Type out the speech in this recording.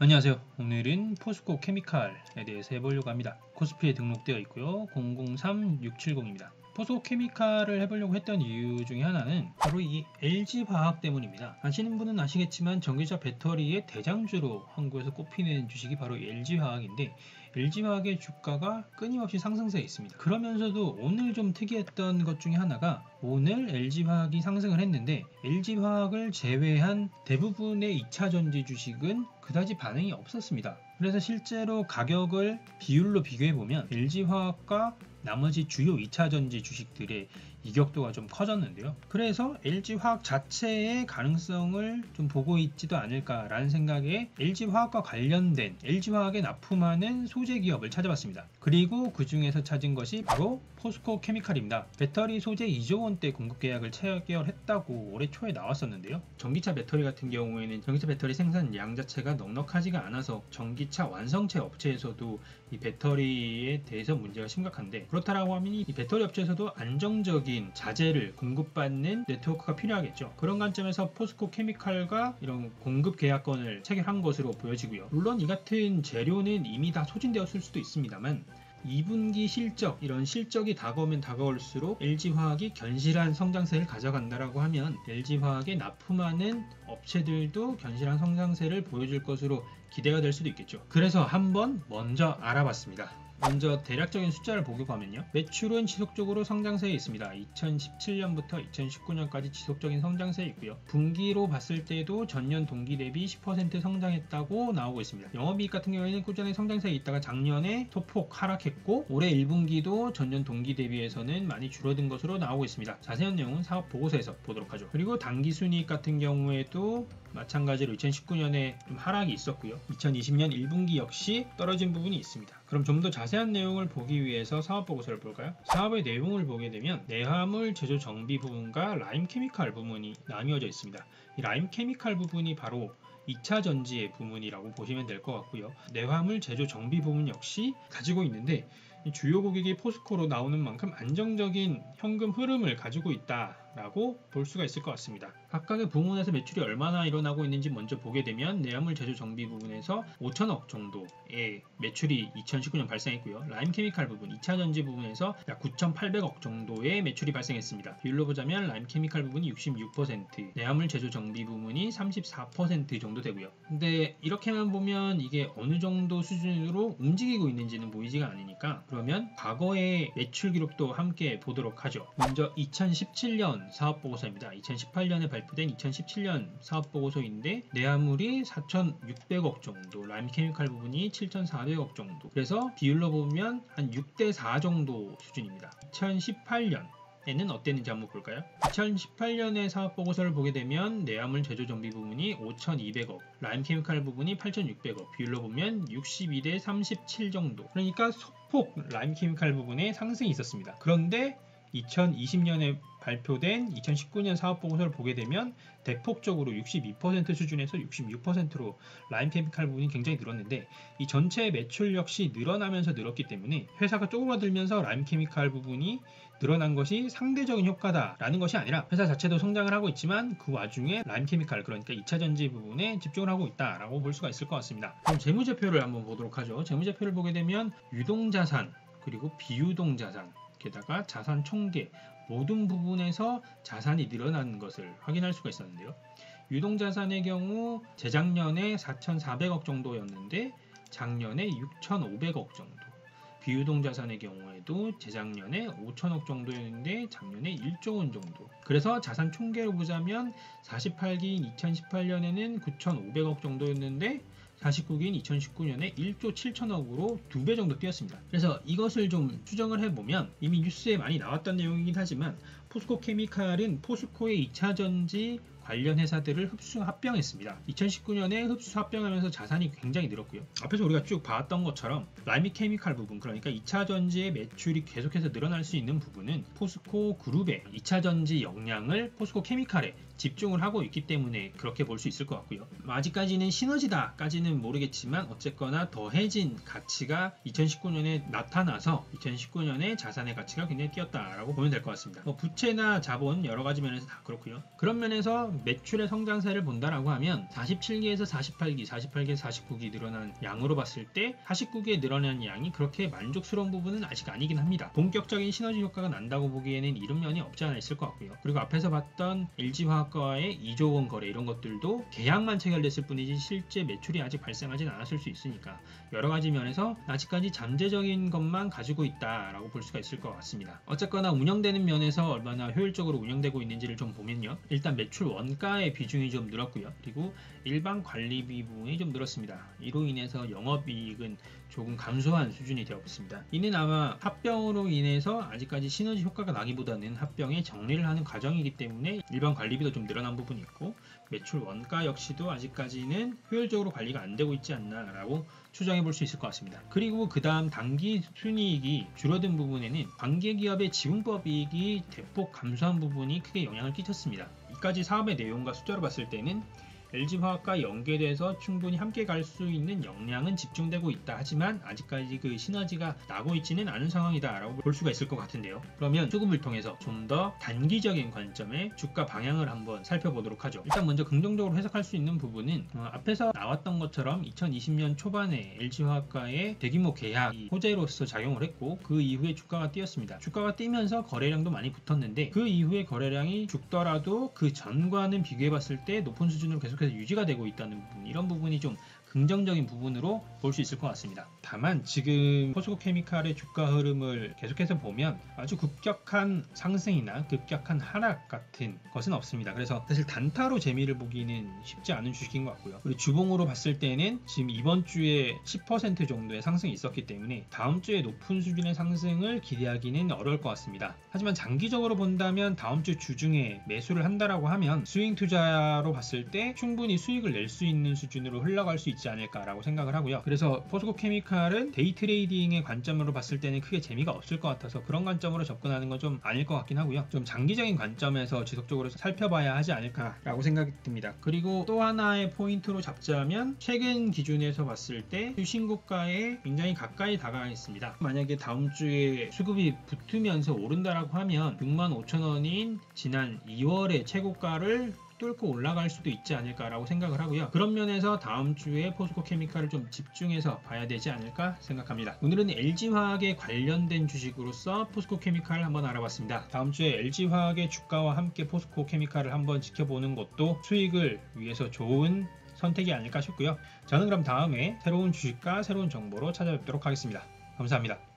안녕하세요. 오늘은 포스코 케미칼에 대해서 해보려고 합니다. 코스피에 등록되어 있고요. 003670입니다. 포스코 케미칼을 해보려고 했던 이유 중에 하나는 바로 이 LG화학 때문입니다. 아시는 분은 아시겠지만 전기차 배터리의 대장주로 한국에서 꼽히는 주식이 바로 LG화학인데, LG화학의 주가가 끊임없이 상승세에 있습니다. 그러면서도 오늘 좀 특이했던 것 중에 하나가, 오늘 LG화학이 상승을 했는데 LG화학을 제외한 대부분의 2차전지 주식은 그다지 반응이 없었습니다. 그래서 실제로 가격을 비율로 비교해보면 LG화학과 나머지 주요 2차전지 주식들의 이격도가 좀 커졌는데요. 그래서 LG화학 자체의 가능성을 좀 보고 있지도 않을까라는 생각에 LG화학과 관련된 LG화학에 납품하는 소재 기업을 찾아봤습니다. 그리고 그 중에서 찾은 것이 바로 포스코 케미칼입니다. 배터리 소재 2조 원대 공급 계약을 체결했다고 올해 초에 나왔었는데요. 전기차 배터리 같은 경우에는 전기차 배터리 생산량 자체가 넉넉하지가 않아서 전기차 완성체 업체에서도 이 배터리에 대해서 문제가 심각한데, 그렇다라고 하면 이 배터리 업체에서도 안정적인 자재를 공급받는 네트워크가 필요하겠죠. 그런 관점에서 포스코 케미칼과 이런 공급 계약건을 체결한 것으로 보여지고요. 물론 이 같은 재료는 이미 다 소진되었을 수도 있습니다만, 2분기 실적, 이런 실적이 다가오면 다가올수록 LG화학이 견실한 성장세를 가져간다라고 하면 LG화학에 납품하는 업체들도 견실한 성장세를 보여줄 것으로 기대가 될 수도 있겠죠. 그래서 한번 먼저 알아봤습니다. 먼저 대략적인 숫자를 보려고 하면요, 매출은 지속적으로 성장세에 있습니다. 2017년부터 2019년까지 지속적인 성장세에 있고요. 분기로 봤을 때도 전년 동기 대비 10% 성장했다고 나오고 있습니다. 영업이익 같은 경우에는 꾸준히 성장세에 있다가 작년에 소폭 하락했고, 올해 1분기도 전년 동기 대비해서는 많이 줄어든 것으로 나오고 있습니다. 자세한 내용은 사업 보고서에서 보도록 하죠. 그리고 당기순이익 같은 경우에도 마찬가지로 2019년에 좀 하락이 있었고요. 2020년 1분기 역시 떨어진 부분이 있습니다. 그럼 좀 더 자세한 내용을 보기 위해서 사업 보고서를 볼까요? 사업의 내용을 보게 되면 내화물 제조 정비 부분과 라임 케미칼 부분이 나뉘어져 있습니다. 이 라임 케미칼 부분이 바로 2차 전지의 부문이라고 보시면 될 것 같고요. 내화물 제조 정비 부분 역시 가지고 있는데, 주요 고객이 포스코로 나오는 만큼 안정적인 현금 흐름을 가지고 있다라고 볼 수가 있을 것 같습니다. 각각의 부문에서 매출이 얼마나 일어나고 있는지 먼저 보게 되면, 내화물 제조 정비 부분에서 5천억 정도의 매출이 2019년 발생했고요. 라임 케미칼 부분, 2차 전지 부분에서 약 9,800억 정도의 매출이 발생했습니다. 비율로 보자면 라임 케미칼 부분이 66%, 내화물 제조 정비 부분이 34% 정도 되고요. 근데 이렇게만 보면 이게 어느 정도 수준으로 움직이고 있는지는 보이지가 않으니까, 그러면 과거의 매출 기록도 함께 보도록 하죠. 먼저 2017년 사업보고서입니다. 2018년에 발표된 2017년 사업보고서인데, 내화물이 4,600억 정도, 라임 케미칼 부분이 7,400억 정도, 그래서 비율로 보면 한 6대4 정도 수준입니다. 2018년 에는 어땠는지 한번 볼까요? 2018년의 사업보고서를 보게 되면 내화물 제조 정비 부분이 5,200억, 라임 케미칼 부분이 8,600억, 비율로 보면 62대 37 정도. 그러니까 소폭 라임 케미칼 부분에 상승이 있었습니다. 그런데 2020년에 발표된 2019년 사업보고서를 보게 되면 대폭적으로 62% 수준에서 66%로 라임 케미칼 부분이 굉장히 늘었는데, 이 전체 매출 역시 늘어나면서 늘었기 때문에 회사가 쪼그라들면서 라임 케미칼 부분이 늘어난 것이 상대적인 효과다라는 것이 아니라, 회사 자체도 성장을 하고 있지만 그 와중에 라임 케미칼, 그러니까 2차전지 부분에 집중을 하고 있다라고 볼 수가 있을 것 같습니다. 그럼 재무제표를 한번 보도록 하죠. 재무제표를 보게 되면 유동자산, 그리고 비유동자산, 게다가 자산 총계, 모든 부분에서 자산이 늘어나는 것을 확인할 수가 있었는데요. 유동자산의 경우 재작년에 4,400억 정도였는데 작년에 6,500억 정도, 비유동자산의 경우에도 재작년에 5천억 정도였는데 작년에 1조 원 정도. 그래서 자산 총계로 보자면 48기인 2018년에는 9,500억 정도였는데 49기인 2019년에 1조 7천억으로 2배 정도 뛰었습니다. 그래서 이것을 좀 추정을 해보면, 이미 뉴스에 많이 나왔던 내용이긴 하지만 포스코 케미칼은 포스코의 2차전지 관련 회사들을 흡수 합병했습니다. 2019년에 흡수 합병하면서 자산이 굉장히 늘었고요. 앞에서 우리가 쭉 봤던 것처럼 라임 케미칼 부분, 그러니까 2차전지의 매출이 계속해서 늘어날 수 있는 부분은 포스코 그룹의 2차전지 역량을 포스코 케미칼에 집중을 하고 있기 때문에 그렇게 볼 수 있을 것 같고요. 아직까지는 시너지다까지는 모르겠지만 어쨌거나 더해진 가치가 2019년에 나타나서 2019년에 자산의 가치가 굉장히 뛰었다라고 보면 될 것 같습니다. 부채나 자본 여러 가지 면에서 다 그렇고요. 그런 면에서 매출의 성장세를 본다라고 하면 47기에서 48기, 48기에서 49기 늘어난 양으로 봤을 때 49기에 늘어난 양이 그렇게 만족스러운 부분은 아직 아니긴 합니다. 본격적인 시너지 효과가 난다고 보기에는 이런 면이 없지 않아 있을 것 같고요. 그리고 앞에서 봤던 LG화학과의 2조 원 거래 이런 것들도 계약만 체결됐을 뿐이지 실제 매출이 아직 발생하진 않았을 수 있으니까 여러 가지 면에서 아직까지 잠재적인 것만 가지고 있다라고 볼 수가 있을 것 같습니다. 어쨌거나 운영되는 면에서 얼마나 효율적으로 운영되고 있는지를 좀 보면요. 일단 매출 원가의 비중이 좀 늘었고요. 그리고 일반 관리비 부분이 좀 늘었습니다. 이로 인해서 영업이익은 조금 감소한 수준이 되었습니다. 이는 아마 합병으로 인해서 아직까지 시너지 효과가 나기보다는 합병에 정리를 하는 과정이기 때문에 일반 관리비도 좀 늘어난 부분이 있고 매출 원가 역시도 아직까지는 효율적으로 관리가 안 되고 있지 않나 라고 추정해 볼 수 있을 것 같습니다. 그리고 그 다음 당기 순이익이 줄어든 부분에는 관계기업의 지분법 이익이 대폭 감소한 부분이 크게 영향을 끼쳤습니다. 이까지 사업의 내용과 숫자로 봤을 때는 LG화학과 연계돼서 충분히 함께 갈 수 있는 역량은 집중되고 있다. 하지만 아직까지 그 시너지가 나고 있지는 않은 상황이다 라고 볼 수가 있을 것 같은데요. 그러면 수급을 통해서 좀 더 단기적인 관점의 주가 방향을 한번 살펴보도록 하죠. 일단 먼저 긍정적으로 해석할 수 있는 부분은 앞에서 나왔던 것처럼 2020년 초반에 LG화학과의 대규모 계약이 호재로서 작용을 했고 그 이후에 주가가 뛰었습니다. 주가가 뛰면서 거래량도 많이 붙었는데 그 이후에 거래량이 죽더라도 그 전과는 비교해 봤을 때 높은 수준으로 계속해서 유지가 되고 있다는 부분, 이런 부분이 좀 긍정적인 부분으로 볼 수 있을 것 같습니다. 다만 지금 포스코케미칼의 주가 흐름을 계속해서 보면 아주 급격한 상승이나 급격한 하락 같은 것은 없습니다. 그래서 사실 단타로 재미를 보기는 쉽지 않은 주식인 것 같고요. 그리고 주봉으로 봤을 때는 지금 이번 주에 10% 정도의 상승이 있었기 때문에 다음 주에 높은 수준의 상승을 기대하기는 어려울 것 같습니다. 하지만 장기적으로 본다면 다음 주 주중에 매수를 한다라고 하면 스윙 투자로 봤을 때 충분히 수익을 낼 수 있는 수준으로 흘러갈 수 있지 않을까라고 생각을 하고요. 그래서 포스코케미칼은 데이 트레이딩의 관점으로 봤을 때는 크게 재미가 없을 것 같아서 그런 관점으로 접근하는 건 좀 아닐 것 같긴 하고요. 좀 장기적인 관점에서 지속적으로 살펴봐야 하지 않을까라고 생각이 듭니다. 그리고 또 하나의 포인트로 잡자면 최근 기준에서 봤을 때 신고가에 굉장히 가까이 다가가 있습니다. 만약에 다음 주에 수급이 붙으면서 오른다라고 하면 65,000원인 지난 2월의 최고가를 뚫고 올라갈 수도 있지 않을까라고 생각을 하고요. 그런 면에서 다음 주에 포스코케미칼을 좀 집중해서 봐야 되지 않을까 생각합니다. 오늘은 LG화학에 관련된 주식으로서 포스코케미칼을 한번 알아봤습니다. 다음 주에 LG화학의 주가와 함께 포스코케미칼을 한번 지켜보는 것도 수익을 위해서 좋은 선택이 아닐까 싶고요. 저는 그럼 다음에 새로운 주식과 새로운 정보로 찾아뵙도록 하겠습니다. 감사합니다.